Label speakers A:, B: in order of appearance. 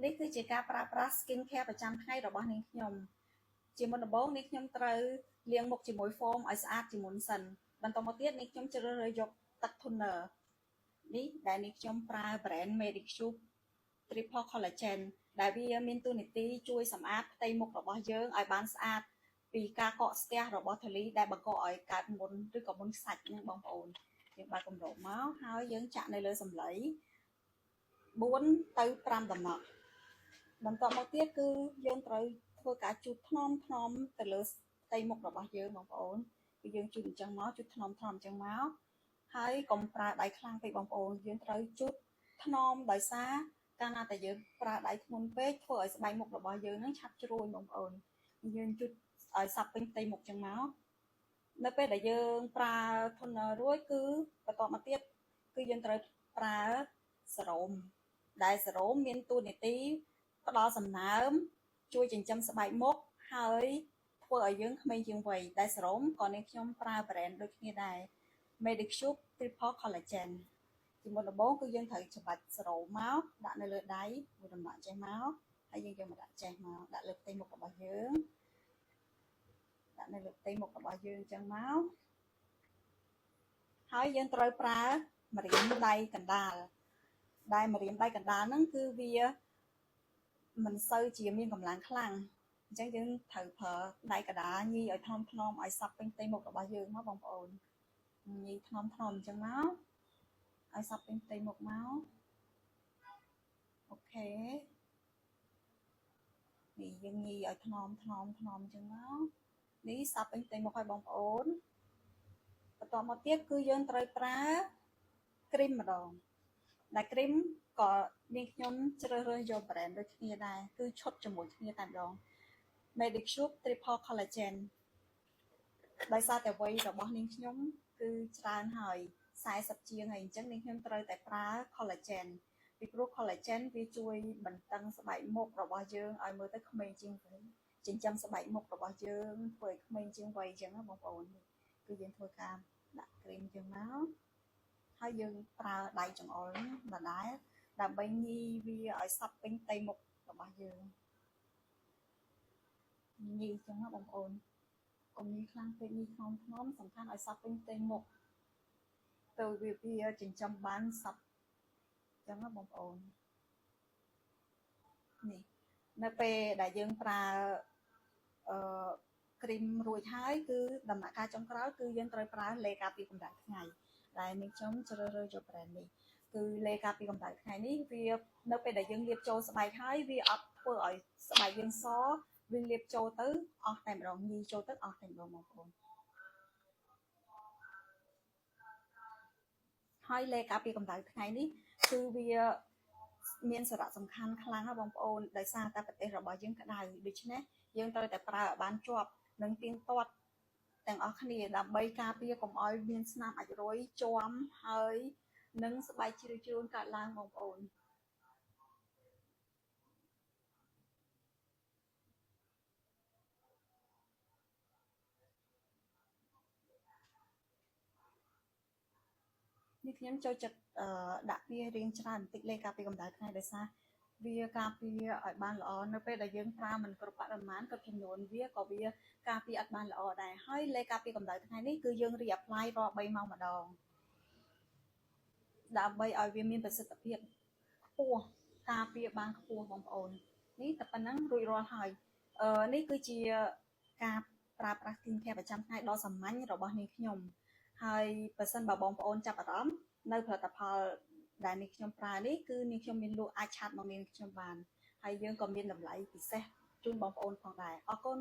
A: នេះគឺជាការប្រើប្រាស់ skin care ប្រចាំថ្ងៃរបស់នាងខ្ញុំជាមុនដំបូងនាងខ្ញុំត្រូវលាងមុខជាមួយ foam ឲ្យស្អាតជាមុនសិនបន្តមកទៀតនាងខ្ញុំជ្រើសរើសយកទឹក toner នេះដែលនាងខ្ញុំប្រើ brand Medicube Triple Collagen ដែលវាមានតួនាទីជួយសម្អាតផ្ទៃមុខរបស់យើងឲ្យបានស្អាតពីការកកស្ទះរបស់ធូលីដែលបង្កឲ្យកើតមុនឬក៏មុនខ្សាច់នឹងបងប្អូនយើងបើកគម្របមកហើយយើងចាក់នៅលើសម្លៃ4ទៅ5ដំណក់បន្តមកទៀតគឺយើងត្រូវធ្វើការជូតថ្នមទៅលើផ្ទៃមុខរបស់យើងបងប្អូនគឺយើងជូតអញ្ចឹងមកជូតថ្នមអញ្ចឹងមកហើយកុំប្រើដៃខ្លាំងពេកបងប្អូនយើងត្រូវជូតថ្នមដោយសារកាលណាតែយើងប្រើដៃធ្ងន់ពេកធ្វើឲ្យស្បែកមុខរបស់យើងនឹងឆាប់ជ្រួញបងប្អូនយើងជូតឲ្យសព្វពេញផ្ទៃមុខអញ្ចឹងមកនៅពេលដែលយើងប្រើ toner រួចគឺបន្តមកទៀតគឺយើងត្រូវប្រើសេរ៉ូមដែលសេរ៉ូមមានតួនាទីផ្ដល់សំណើមជួយចិញ្ចឹមស្បែកមុខហើយធ្វើឲ្យយើងក្មេងជាងវ័យដែលសេរ៉ូមក៏នាងខ្ញុំប្រើ brand ដូចគ្នាដែរ Medicube Triple Collagen ជាមុនដំបូងគឺយើងត្រូវច្របាច់សេរ៉ូមមកដាក់នៅលើដៃមួយដំណក់ចេះមកហើយយើងយកមកដាក់ចេះមកដាក់លើផ្ទៃមុខរបស់យើងដាក់នៅលើផ្ទៃមុខរបស់យើងអញ្ចឹងមកហើយយើងត្រូវប្រើម្រាមដៃកណ្ដាលដែលម្រាមដៃកណ្ដាលហ្នឹងគឺវាមិនសូវជាមានកម្លាំងខ្លាំងអញ្ចឹងយើងត្រូវប្រើដៃកណ្ដាលញីឲ្យថ្នមឲ្យសព្វពេញផ្ទៃមុខរបស់យើងមកបងប្អូនញីថ្នមអញ្ចឹងមកឲ្យសព្វពេញផ្ទៃមុខមកអូខេនេះយើងញីឲ្យថ្នមអញ្ចឹងមកនេះសព្វពេញផ្ទៃមុខឲ្យបងប្អូនបន្តមកទៀតគឺយើងត្រូវប្រើគ្រីមម្ដងដែលគ្រីមក៏នាងខ្ញុំជ្រើសរើសយក brand ដូចគ្នាដែរគឺឈុតជាមួយគ្នាតែម្ដង Medicube Triple Collagen ដោយសារតែវ័យរបស់នាងខ្ញុំគឺច្រើនហើយ40ជាងហើយអញ្ចឹងនាងខ្ញុំត្រូវតែប្រើ collagen ពីព្រោះ collagen វាជួយបន្តឹងស្បែកមុខរបស់យើងឲ្យមើលទៅក្មេងជាងវ័យចិញ្ចឹមស្បែកមុខរបស់យើងធ្វើឲ្យក្មេងជាងវ័យអញ្ចឹងណាបងប្អូនគឺយើងធ្វើការដាក់គ្រីមជាងមកហើយយើងប្រើដៃចង្អុលដដែលដើម្បីញីវាឲ្យសព្វពេញផ្ទៃមុខរបស់យើងញីចឹងណាបងប្អូនកុំញីខ្លាំងពេកញីថ្នមសំខាន់ឲ្យសព្វពេញផ្ទៃមុខទៅវាចិញ្ចឹមបានសព្វចឹងណាបងប្អូននេះនៅពេលដែលយើងប្រើគ្រីមរួចហើយគឺដំណាក់កាលចុងក្រោយគឺយើងត្រូវប្រើលេការពារកម្ដៅថ្ងៃដែលនាងខ្ញុំជ្រើសរើសយក brand នេះគឺលេការពារកម្ដៅថ្ងៃនេះវានៅពេលដែលយើងលាបចូលស្បែកហើយវាអត់ធ្វើឲ្យស្បែកយើងសវាលាបចូលទៅអស់តែម្ដងញីចូលទៅអស់តែម្ដងបងប្អូនហើយលេការពារកម្ដៅថ្ងៃនេះគឺវាមានសារៈសំខាន់ខ្លាំងណាស់បងប្អូនដោយសារតែប្រទេសរបស់យើងក្តៅដូច្នេះយើងត្រូវតែប្រើឲ្យបានជាប់និងទៀងទាត់ទាំងអស់គ្នាដើម្បីការពារកុំឲ្យមានស្នាមអាចរុយជាំហើយនិងស្បែកជ្រីវជ្រួញកើតឡើងបងប្អូននេះខ្ញុំចូលចិត្តដាក់វារៀងច្រើនបន្តិចលេការពារកម្ដៅថ្ងៃដោយសារវាការពារឲ្យបានល្អនៅពេលដែលយើងប្រើមិនគ្រប់បរិមាណក៏ចំនួនវាក៏វាការពារអត់បានល្អដែរហើយលេការពារកម្ដៅថ្ងៃនេះគឺយើង reapply រាល់3ម៉ោងម្ដងដើម្បីឲ្យវាមានប្រសិទ្ធភាពខ្ពស់ការពារបានខ្ពស់បងប្អូននេះតែប៉ុណ្ណឹងរួចរាល់ហើយនេះគឺជាការប្រើប្រាស់ skin care ប្រចាំថ្ងៃដ៏សាមញ្ញរបស់នាងខ្ញុំហើយបើសិនបើបងប្អូនចាប់អារម្មណ៍នៅផលិតផលដែលនាងខ្ញុំប្រើនេះគឺនាងខ្ញុំមានលក់អាចឆាតមកនាងខ្ញុំបានហើយយើងក៏មានតម្លៃពិសេសជូនបងប្អូនផងដែរអរគុណ